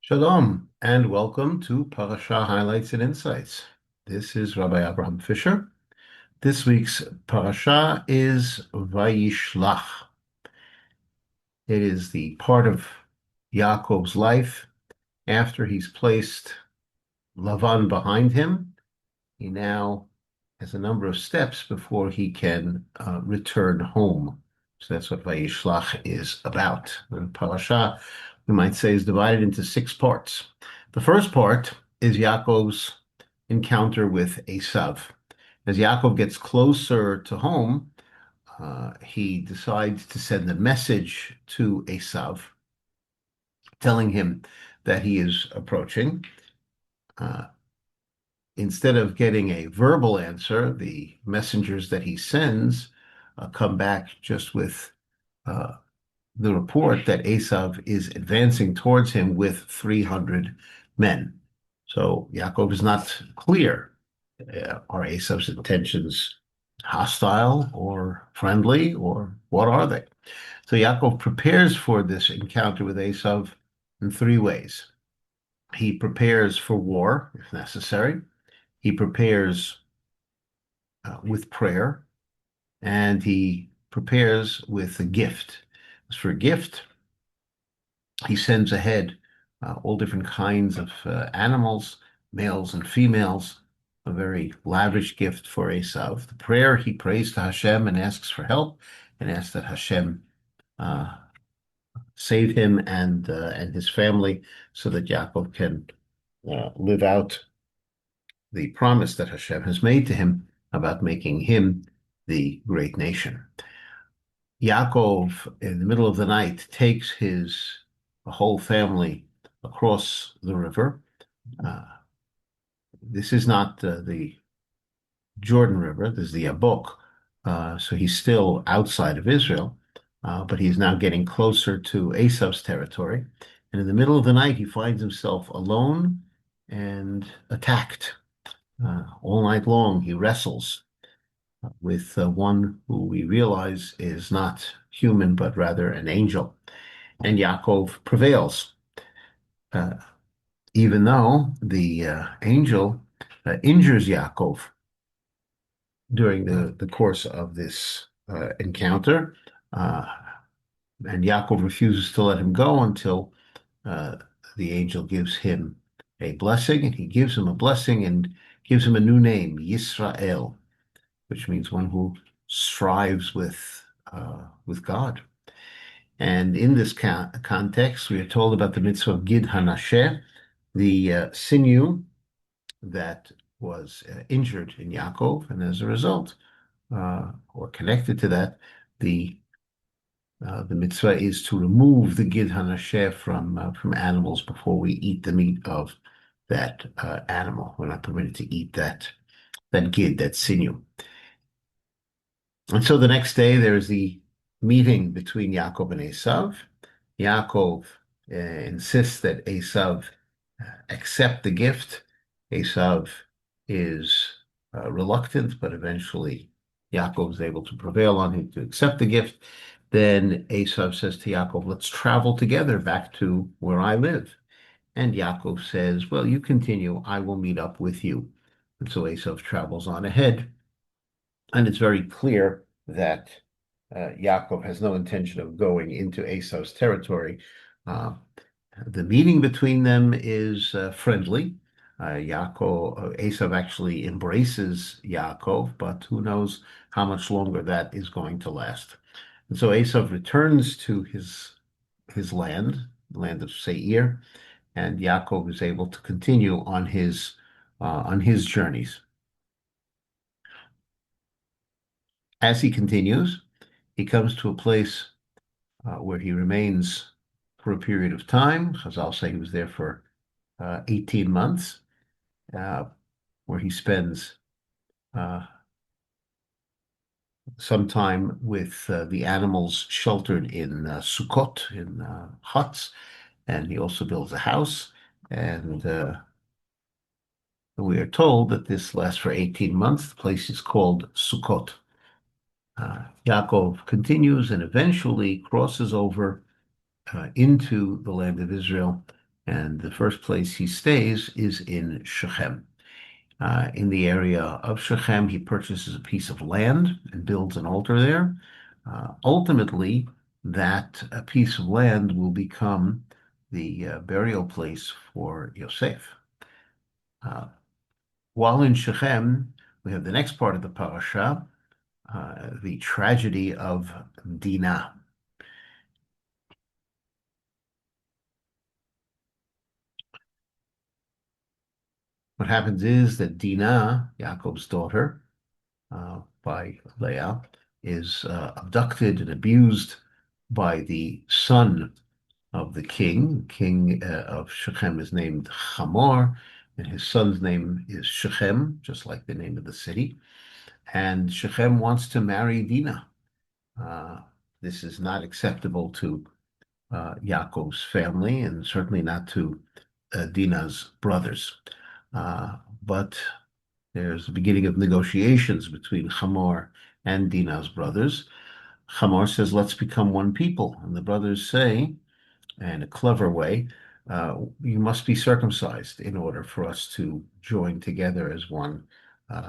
Shalom and welcome to Parsha Highlights and Insights. This is Rabbi Fischer. This week's Parsha is Vayishlach. It is the part of Yaakov's life after he's placed Lavan behind him. He now has a number of steps before he can return home. So that's what Vayishlach is about. The Parasha, we might say, is divided into six parts. The first part is Yaakov's encounter with Esav. As Yaakov gets closer to home, he decides to send a message to Esav, telling him that he is approaching. Uh, Instead of getting a verbal answer, the messengers that he sends come back just with the report that Esav is advancing towards him with 300 men. So Yaakov is not clear. Are Esav's intentions hostile or friendly, or what are they? So Yaakov prepares for this encounter with Esav in three ways. He prepares for war, if necessary. He prepares with prayer, and he prepares with a gift. As for a gift, he sends ahead all different kinds of animals, males and females, a very lavish gift for Esav. The prayer, he prays to Hashem and asks for help, and asks that Hashem uh, save him and his family, so that Yaakov can live out the promise that Hashem has made to him about making him the great nation. Yaakov, in the middle of the night, takes his whole family across the river. Uh, this is not the Jordan River, this is the Yabok. So he's still outside of Israel, but he's now getting closer to Esav's territory. And in the middle of the night, he finds himself alone and attacked. All night long, he wrestles with one who we realize is not human, but rather an angel. And Yaakov prevails, uh, even though the angel injures Yaakov during the course of this encounter. And Yaakov refuses to let him go until uh, the angel gives him a blessing, and he gives him a blessing and gives him a new name, Yisrael, which means one who strives with God. And in this context, we are told about the mitzvah of Gid Hanasheh, the sinew that was injured in Yaakov, and as a result, or connected to that, the mitzvah is to remove the Gid Hanasheh from animals before we eat the meat of that animal. We're not permitted to eat that Gid, that sinew. And so the next day, there's the meeting between Yaakov and Esav. Yaakov insists that Esav accept the gift. Esav is reluctant, but eventually Yaakov is able to prevail on him to accept the gift. Then Esav says to Yaakov, let's travel together back to where I live. And Yaakov says, well, you continue, I will meet up with you. And so Esav travels on ahead. And it's very clear that Yaakov has no intention of going into Esav's territory. The meeting between them is friendly. Esav actually embraces Yaakov, but who knows how much longer that is going to last. And so Esav returns to his land, the land of Seir, and Yaakov is able to continue on his journeys. As he continues, he comes to a place where he remains for a period of time. Chazal say he was there for 18 months, where he spends some time with the animals sheltered in Sukkot, in huts, and he also builds a house. And we are told that this lasts for 18 months. The place is called Sukkot. Yaakov continues and eventually crosses over into the land of Israel And the first place he stays is in Shechem. In the area of Shechem, he purchases a piece of land and builds an altar there. Ultimately, that piece of land will become the burial place for Yosef. Uh, while in Shechem, we have the next part of the parasha, the tragedy of Dinah. What happens is that Dinah, Yaakov's daughter, by Leah, is abducted and abused by the son of the king. King of Shechem is named Hamor, and his son's name is Shechem, just like the name of the city. And Shechem wants to marry Dinah. Uh, this is not acceptable to Yaakov's family, and certainly not to Dinah's brothers. But there's the beginning of negotiations between Hamor and Dinah's brothers. Hamor says, let's become one people. And the brothers say, in a clever way, you must be circumcised in order for us to join together as one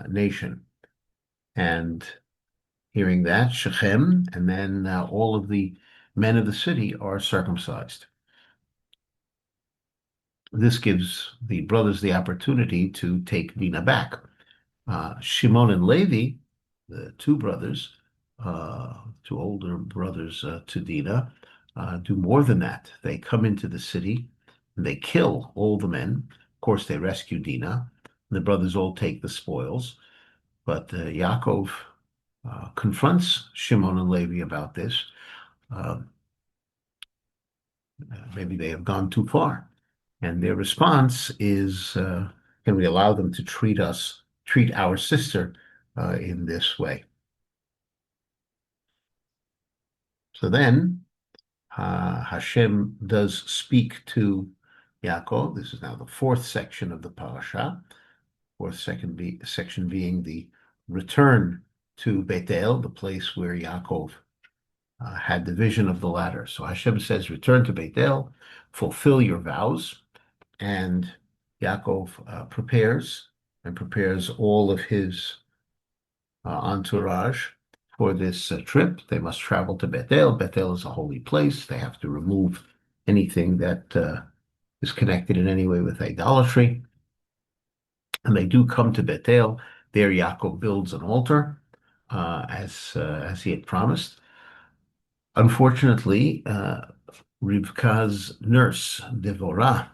nation. And hearing that, Shechem and then all of the men of the city are circumcised. This gives the brothers the opportunity to take Dinah back. Shimon and Levi, the two brothers, two older brothers to Dinah, do more than that. They come into the city and they kill all the men. Of course, they rescue Dinah. The brothers all take the spoils. But Yaakov confronts Shimon and Levi about this. Maybe they have gone too far. And their response is, can we allow them to treat our sister in this way? So then Hashem does speak to Yaakov. This is now the fourth section of the parasha. Section being the return to Bethel, the place where Yaakov had the vision of the ladder. So Hashem says, return to Bethel, fulfill your vows. And Yaakov prepares all of his entourage for this trip. They must travel to Bethel. Bethel is a holy place. They have to remove anything that is connected in any way with idolatry. And they do come to Bethel. There, Yaakov builds an altar as he had promised. Unfortunately, Rivka's nurse, Devorah,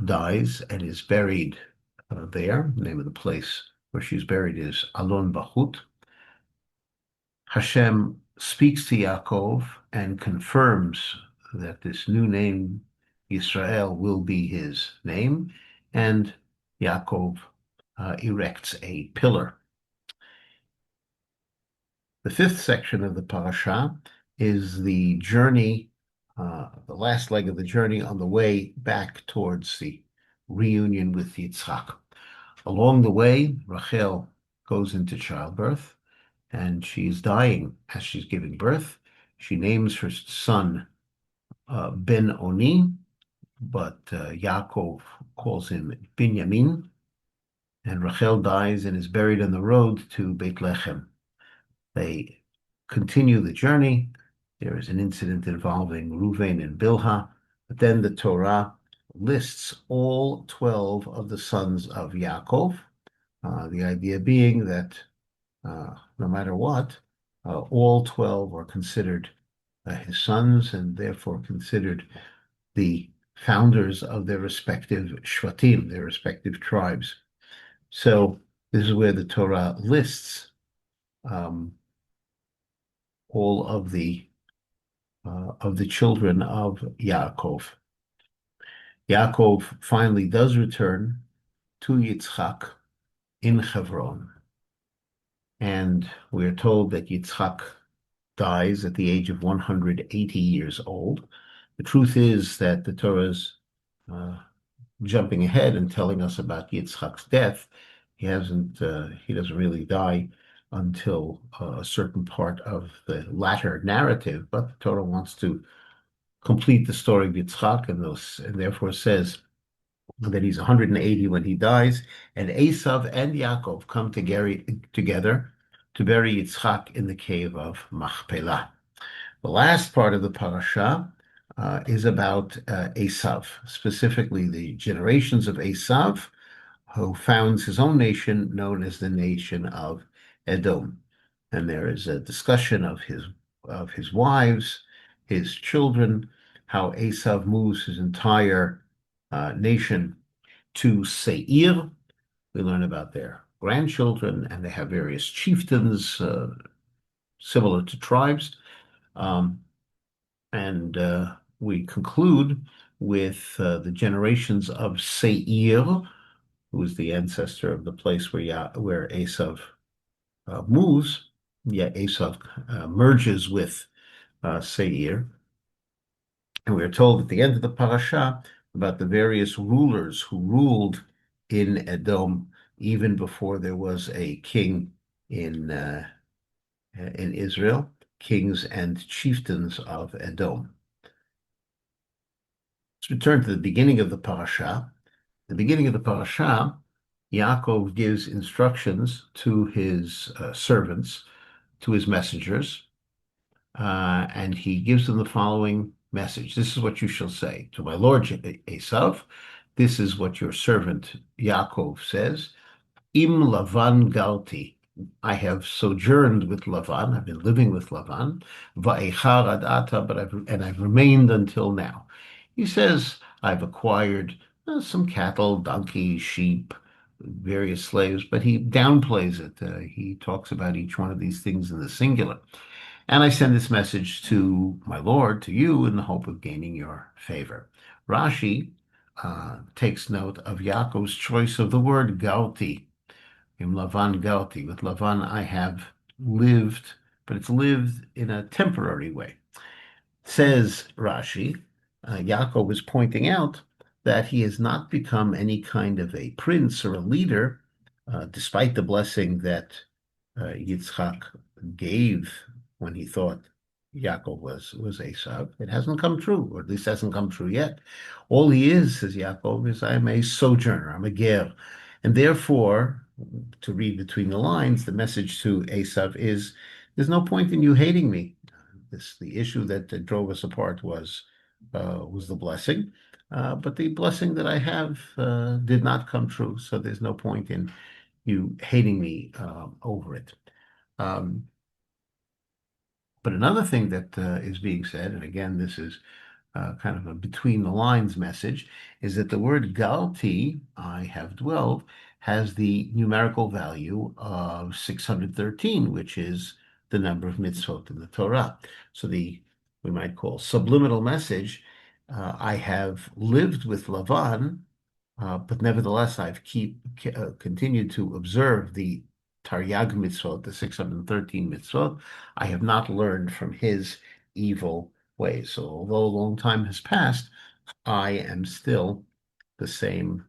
dies and is buried there. The name of the place where she's buried is Alon Bahut. Hashem speaks to Yaakov and confirms that this new name, Israel, will be his name, and Yaakov erects a pillar. The fifth section of the parasha is the journey, the last leg of the journey on the way back towards the reunion with Yitzchak. Along the way, Rachel goes into childbirth, and she's dying as she's giving birth. She names her son Ben Oni, but Yaakov calls him Binyamin, and Rachel dies and is buried on the road to Beit Lechem. They continue the journey. There is an incident involving Reuven and Bilhah, but then the Torah lists all 12 of the sons of Yaakov, the idea being that no matter what, all 12 are considered his sons and therefore considered the founders of their respective shvatim, their respective tribes. So this is where the Torah lists all of the children of Yaakov. Yaakov finally does return to Yitzchak in Hebron, and we're told that Yitzchak dies at the age of 180 years old. The truth is that the Torah's jumping ahead and telling us about Yitzchak's death. He doesn't really die until a certain part of the latter narrative, but the Torah wants to complete the story of Yitzchak and therefore says that he's 180 when he dies, and Esav and Yaakov come together to bury Yitzchak in the cave of Machpelah. The last part of the parasha is about Esav, specifically the generations of Esav, who founds his own nation known as the nation of Edom. And there is a discussion of his wives, his children, how Esav moves his entire nation to Seir. We learn about their grandchildren, and they have various chieftains similar to tribes. Um, and we conclude with the generations of Seir, who is the ancestor of the place where Esav moves. Yeah, Esav merges with Seir. And we are told at the end of the parasha about the various rulers who ruled in Edom even before there was a king in Israel, kings and chieftains of Edom. Let's return to the beginning of the parasha. The beginning of the parasha, Yaakov gives instructions to his servants, to his messengers, and he gives them the following message. This is what you shall say to my lord Esav. This is what your servant Yaakov says. Im Lavan galti. I have sojourned with Lavan. I've been living with Lavan. Va'echar ad ata, and I've remained until now. He says, I've acquired some cattle, donkeys, sheep, various slaves, but he downplays it. He talks about each one of these things in the singular. And I send this message to my Lord, to you, in the hope of gaining your favor. Rashi takes note of Yaakov's choice of the word gauti. In Lavan gauti. With Lavan I have lived, but it's lived in a temporary way. Says Rashi, Yaakov is pointing out that he has not become any kind of a prince or a leader, despite the blessing that Yitzchak gave when he thought Yaakov was Esav. It hasn't come true, or at least hasn't come true yet. All he is, says Yaakov, is I'm a sojourner, I'm a ger. And therefore, to read between the lines, the message to Esav is, there's no point in you hating me. The issue that drove us apart was the blessing, but the blessing that I have did not come true. So there's no point in you hating me over it. But another thing that is being said, and again, this is kind of a between the lines message, is that the word galti, I have dwelled, has the numerical value of 613, which is the number of mitzvot in the Torah. So we might call subliminal message, I have lived with Lavan, but nevertheless I've continued to observe the Taryag mitzvot, the 613 mitzvot. I have not learned from his evil ways. So although a long time has passed, I am still the same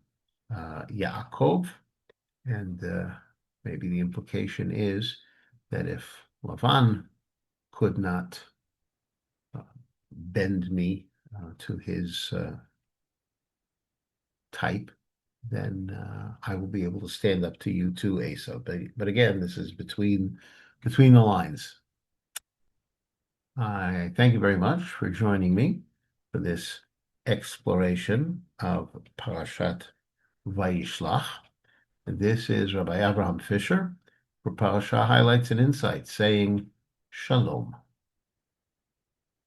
Yaakov. And maybe the implication is that if Lavan could not bend me to his type, then I will be able to stand up to you too, Asa. But again, this is between the lines. I thank you very much for joining me for this exploration of Parashat Vayishlach. And this is Rabbi Abraham Fischer for Parasha Highlights and Insights saying Shalom.